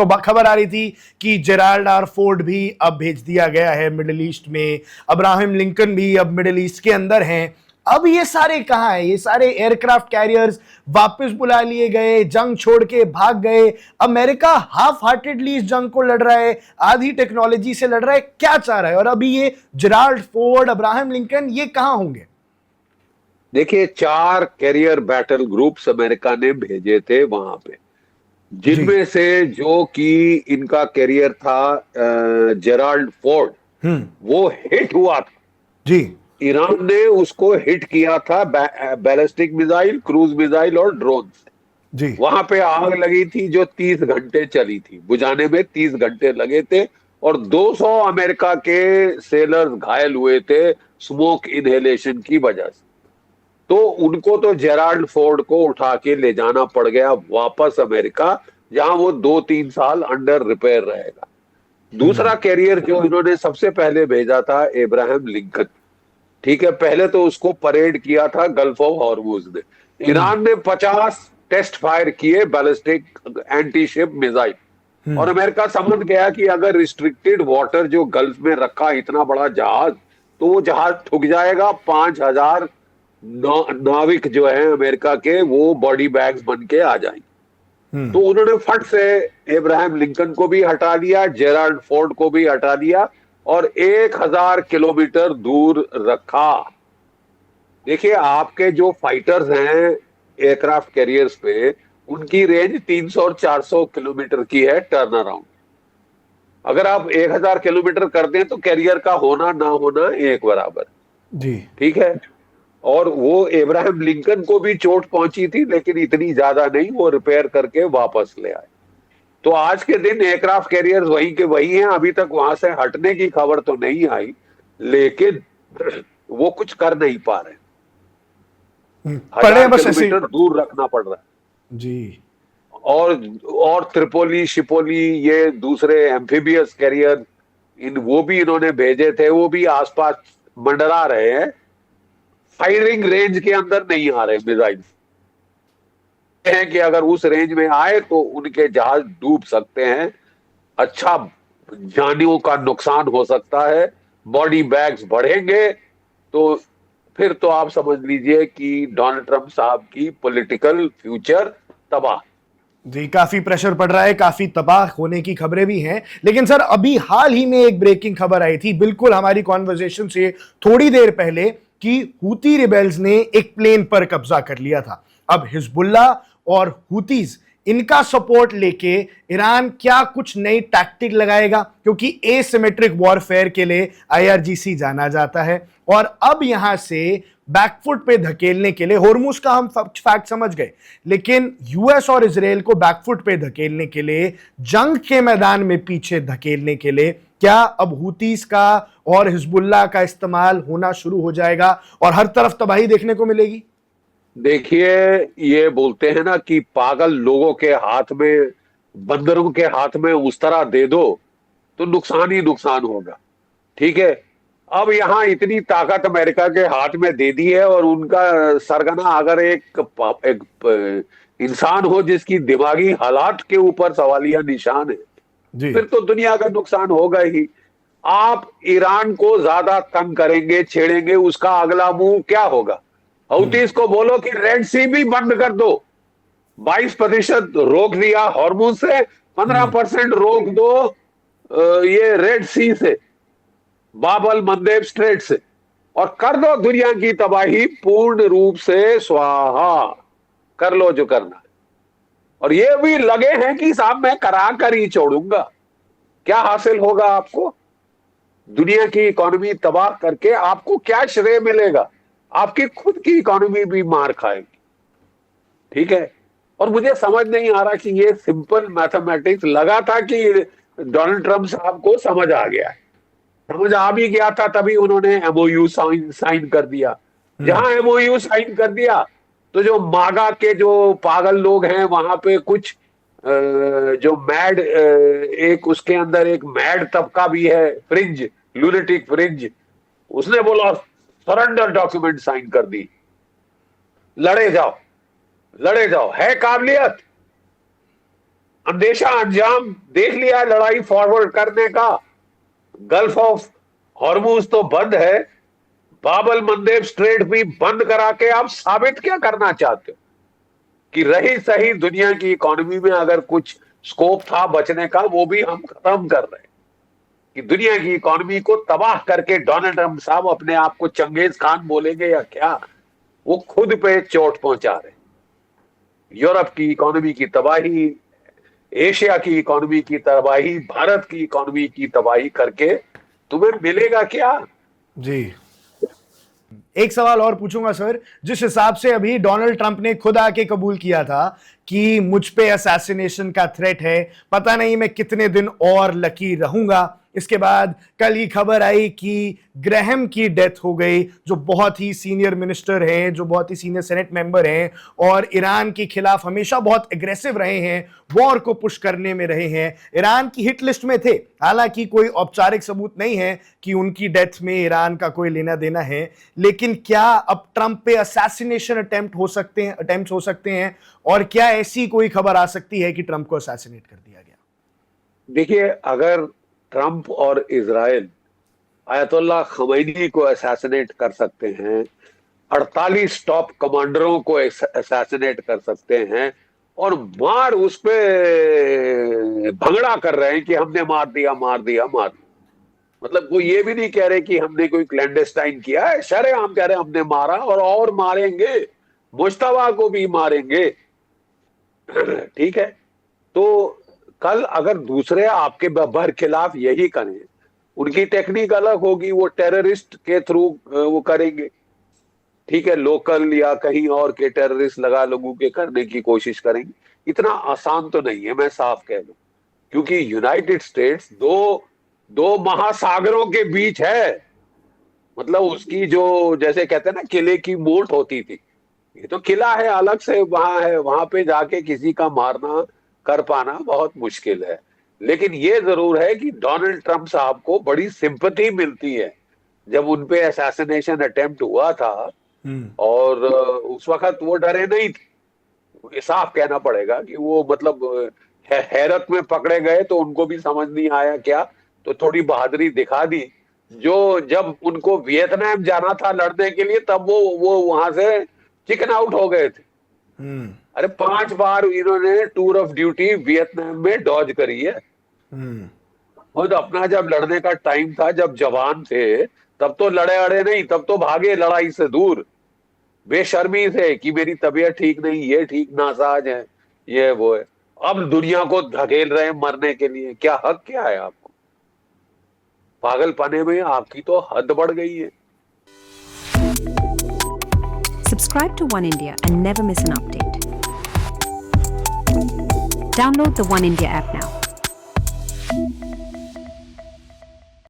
तो खबर आ रही थी कि जेराल्ड आर फोर्ड भी अब भेज दिया गया है मिडिल ईस्ट में, अब्राहम लिंकन भी अब मिडिल ईस्ट के अंदर हैं। अब ये सारे कहां हैं? ये सारे एयरक्राफ्ट कैरियर्स वापस बुला लिए गए, जंग छोड़ के भाग गए। अमेरिका हाफ हार्टेडली इस जंग को लड़ रहा है, आधी टेक्नोलॉजी से लड़ रहा है, क्या चाह रहा है? और अभी ये जेराल्ड फोर्ड, अब्राहम लिंकन, ये कहां होंगे? देखिए, 4 कैरियर बैटल ग्रुप्स अमेरिका ने भेजे थे वहां पे, जिनमें से जो कि इनका कैरियर था जेराल्ड फोर्ड, वो हिट हुआ था जी। ईरान ने उसको हिट किया था बैलिस्टिक मिसाइल, क्रूज मिसाइल और ड्रोन से। जी। वहां पे आग लगी थी जो 30 घंटे चली थी, बुझाने में 30 घंटे लगे थे, और 200 अमेरिका के सेलर्स घायल हुए थे स्मोक इनहेलेशन की वजह से। तो उनको तो जेराल्ड फोर्ड को उठा के ले जाना पड़ गया वापस अमेरिका, जहां वो 2-3 साल अंडर रिपेयर रहेगा। दूसरा कैरियर जो इन्होंने सबसे पहले भेजा था, अब्राहम लिंकन। ठीक है, पहले तो उसको परेड किया था गल्फ ऑफ हॉर्मुज ने। ईरान ने 50 टेस्ट फायर किए बैलिस्टिक एंटी शिप मिसाइल, और अमेरिका समझ गया कि अगर रिस्ट्रिक्टेड वाटर जो गल्फ में रखा इतना बड़ा जहाज, तो वो जहाज ठुक जाएगा। 5000 नाविक जो है अमेरिका के, वो बॉडी बैग्स बन के आ जाएंगे। तो उन्होंने फट से अब्राहम लिंकन को भी हटा लिया, जेराल्ड फोर्ड को भी हटा लिया, और 1000 किलोमीटर दूर रखा। देखिए, आपके जो फाइटर्स हैं एयरक्राफ्ट कैरियर्स पे, उनकी रेंज 300 और 400 किलोमीटर की है टर्न अराउंड। अगर आप 1000 किलोमीटर कर दें तो कैरियर का होना ना होना एक बराबर। जी, ठीक है। और वो अब्राहम लिंकन को भी चोट पहुंची थी, लेकिन इतनी ज्यादा नहीं, वो रिपेयर करके वापस ले आए। तो आज के दिन एयरक्राफ्ट कैरियर्स वहीं के वही हैं, अभी तक वहां से हटने की खबर तो नहीं आई, लेकिन वो कुछ कर नहीं पा रहे। 1000 किलोमीटर दूर रखना पड़ रहा है जी। और त्रिपोली, शिपोली, ये दूसरे एम्फीबियस कैरियर, वो भी इन्होंने भेजे थे, वो भी आसपास मंडरा रहे हैं, फायरिंग रेंज के अंदर नहीं आ रहे मिसाइल है कि अगर उस रेंज में आए तो उनके जहाज डूब सकते हैं, अच्छा जानियों का नुकसान हो सकता है, बॉडी बैग्स बढ़ेंगे। तो फिर तो आप समझ लीजिए कि डोनाल्ड ट्रंप साहब की पॉलिटिकल फ्यूचर तबाह जी। काफी प्रेशर पड़ रहा है, काफी तबाह होने की खबरें भी हैं। लेकिन सर, अभी हाल ही में एक ब्रेकिंग खबर आई थी बिल्कुल हमारी कॉन्वर्सेशन से थोड़ी देर पहले, कि हूती रिबेल्स ने एक प्लेन पर कब्जा कर लिया था। अब हिजबुल्ला और हूतीज, इनका सपोर्ट लेके ईरान क्या कुछ नई टैक्टिक लगाएगा? क्योंकि एसिमेट्रिक वॉरफेयर के लिए आईआरजीसी जाना जाता है, और अब यहां से बैकफुट पे धकेलने के लिए, होर्मुज का हम फैक्ट समझ गए, लेकिन यूएस और इजराइल को बैकफुट पे धकेलने के लिए, जंग के मैदान में पीछे धकेलने के लिए, क्या अब हूतीस का और हिजबुल्ला का इस्तेमाल होना शुरू हो जाएगा और हर तरफ तबाही देखने को मिलेगी? देखिए, ये बोलते हैं ना कि पागल लोगों के हाथ में, बंदरों के हाथ में उस तरह दे दो तो नुकसान ही नुकसान होगा। ठीक है, अब यहां इतनी ताकत अमेरिका के हाथ में दे दी है, और उनका सरगना अगर एक इंसान हो जिसकी दिमागी हालात के ऊपर सवालिया निशान है, फिर तो दुनिया का नुकसान होगा ही। आप ईरान को ज्यादा तंग करेंगे, छेड़ेंगे, उसका अगला मूव क्या होगा? हouthis को बोलो कि रेड सी भी बंद कर दो, 22% रोक दिया हॉर्मुज से, 15% रोक दो ये रेड सी से, बाबल मंदेब स्ट्रेट से, और कर दो दुनिया की तबाही पूर्ण रूप से स्वाहा। कर लो जो करना है। और ये भी लगे हैं कि साहब मैं करा कर ही छोड़ूंगा। क्या हासिल होगा आपको? दुनिया की इकोनॉमी तबाह करके आपको क्या श्रेय मिलेगा? आपकी खुद की इकोनॉमी भी मार खाएगी। ठीक है, और मुझे समझ नहीं आ रहा कि ये सिंपल मैथमेटिक्स, लगा था कि डोनाल्ड ट्रंप साहब को समझ आ गया है, समझ आ भी गया था, तभी उन्होंने एमओयू साइन कर दिया। जहां एमओयू साइन कर दिया, तो जो मागा के जो पागल लोग हैं वहां पे कुछ जो मैड, एक उसके अंदर एक मैड तबका भी है, फ्रिंज, लूनेटिक फ्रिंज, उसने बोला सरेंडर डॉक्यूमेंट साइन कर दी, लड़े जाओ, लड़े जाओ, है काबिलियत। अंदेशा अंजाम देख लिया लड़ाई फॉरवर्ड करने का। गल्फ ऑफ हॉर्मुज तो बंद है, बाबल मंदेब स्ट्रेट भी बंद करा के आप साबित क्या करना चाहते हो कि रही सही दुनिया की इकोनॉमी में अगर कुछ स्कोप था बचने का, वो भी हम खत्म कर रहे हैं। कि दुनिया की इकोनॉमी को तबाह करके डोनाल्ड ट्रंप साहब अपने आप को चंगेज खान बोलेंगे या क्या, वो खुद पे चोट पहुंचा रहे। यूरोप की इकोनॉमी की तबाही, एशिया की इकोनॉमी की तबाही, भारत की इकोनॉमी की तबाही करके तुम्हें मिलेगा क्या? जी, एक सवाल और पूछूंगा सर। जिस हिसाब से अभी डोनाल्ड ट्रंप ने खुद आके कबूल किया था कि मुझ पे असैसिनेशन का थ्रेट है, पता नहीं मैं कितने दिन और लकी रहूंगा, इसके बाद कल ही खबर आई कि ग्रैहम की डेथ हो गई, जो बहुत ही सीनियर मिनिस्टर हैं, जो बहुत ही सीनियर सेनेट मेंबर हैं और ईरान के खिलाफ हमेशा बहुत एग्रेसिव रहे हैं, वॉर को पुश करने में रहे हैं, ईरान की हिट लिस्ट में थे। हालांकि कोई औपचारिक सबूत नहीं है कि उनकी डेथ में ईरान का कोई लेना देना है, लेकिन क्या अब ट्रंप पे असैसिनेशन अटेम्प्ट हो सकते हैं और क्या ऐसी कोई खबर आ सकती है कि ट्रंप को असैसिनेट कर दिया गया? देखिए, अगर ट्रंप और इजराइल आयतुल्लाह खमैनी को असैसिनेट कर सकते हैं, 48 टॉप कमांडरों को असैसिनेट कर सकते हैं और मार उस पे भंगड़ा कर रहे हैं कि हमने मार दिया मार दिया मार दिया, मतलब वो ये भी नहीं कह रहे कि हमने कोई क्लैंडेस्टाइन किया है, शरेआम कह रहे हैं हमने मारा और मारेंगे, मुश्तबा को भी मारेंगे। ठीक है, तो कल अगर दूसरे आपके बर खिलाफ यही करें, उनकी टेक्निक अलग होगी, वो टेररिस्ट के थ्रू वो करेंगे। ठीक है, लोकल या कहीं और के टेररिस्ट लगा लगू के करने की कोशिश करेंगे। इतना आसान तो नहीं है, मैं साफ कह दूं, क्योंकि यूनाइटेड स्टेट्स दो महासागरों के बीच है। मतलब उसकी जो जैसे कहते हैं ना किले की मोट होती थी, ये तो किला है अलग से, वहां है, वहां पे जाके किसी का मारना कर पाना बहुत मुश्किल है। लेकिन ये जरूर है कि डोनाल्ड ट्रंप साहब को बड़ी सिंपैथी मिलती है। जब उनपे असैसिनेशन अटेम्प्ट हुआ था और उस वक्त वो डरे नहीं थे, साफ कहना पड़ेगा कि वो मतलब हैरत में पकड़े गए तो उनको भी समझ नहीं आया क्या, तो थोड़ी बहादुरी दिखा दी। जो जब उनको वियतनाम जाना था लड़ने के लिए, तब वो वहां से चिकन आउट हो गए थे। अरे 5 बार इन्होंने टूर ऑफ ड्यूटी वियतनाम में डॉज करी है। खुद अपना जब लड़ने का टाइम था, जब जवान थे, तब तो लड़े अड़े नहीं, तब तो भागे लड़ाई से दूर, बेशर्मी से कि मेरी तबीयत ठीक नहीं, ये ठीक नासाज है, ये वो है। अब दुनिया को धकेल रहे हैं मरने के लिए, क्या हक क्या है आपको? पागलपने में आपकी तो हद बढ़ गई है। Subscribe to One India and never miss an update. Download the One India app now.